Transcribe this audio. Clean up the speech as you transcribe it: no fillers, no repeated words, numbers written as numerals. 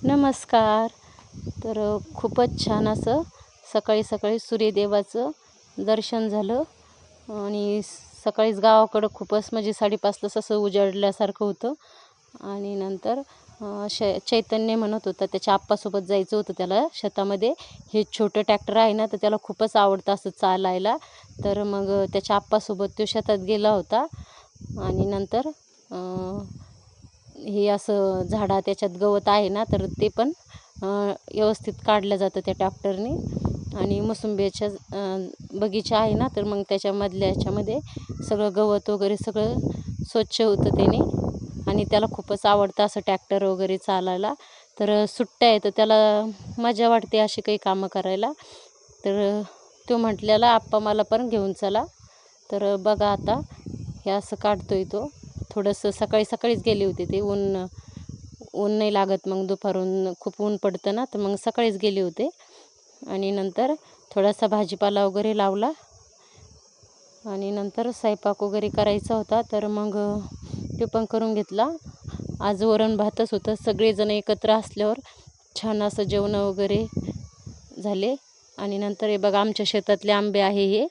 नमस्कार. तर खूपच छान असं सकाळी सकाळी सूर्यदेवाचं दर्शन झालं आणि सकाळीच गावाकडं खूपच म्हणजे 5:30लाच असं उजाडल्यासारखं होतं. आणि नंतर चैतन्य म्हणत होता त्याच्या आप्पासोबत जायचं होतं त्याला शेतामध्ये. हे छोटं ट्रॅक्टर आहे ना, तर त्याला खूपच आवडतं असं चालायला. तर मग त्याच्या आप्पासोबत तो शेतात गेला होता. आणि नंतर हे असं झाडा त्याच्यात गवत आहे ना, तर ते पण व्यवस्थित काढलं जातं त्या ट्रॅक्टरने. आणि मोसंबीच्या बगीचा आहे ना, तर मग त्याच्यामधल्या ह्याच्यामध्ये सगळं गवत वगैरे सगळं स्वच्छ होतं त्याने. आणि त्याला खूपच आवडतं असं ट्रॅक्टर वगैरे चालायला. तर सुट्ट्या आहे तर त्याला मजा वाटते अशी काही कामं करायला. तर तो म्हटलेला, आप्पा मला पण घेऊन चला. तर बघा आता हे असं काढतोय तो. थोडंसं सकाळी सकाळीच गेले होते ते, ऊन नाही लागत मग दुपारून खूप ऊन पडतं ना, तर मग सकाळीच गेले होते. आणि नंतर थोडासा भाजीपाला वगैरे लावला आणि नंतर स्वयंपाक वगैरे करायचा होता, तर मग ते पण करून घेतला. आज वरण भातच होतं. सगळेजण एकत्र असल्यावर छान असं जेवणं वगैरे झाले. आणि नंतर हे बघा आमच्या शेतातले आंबे आहे,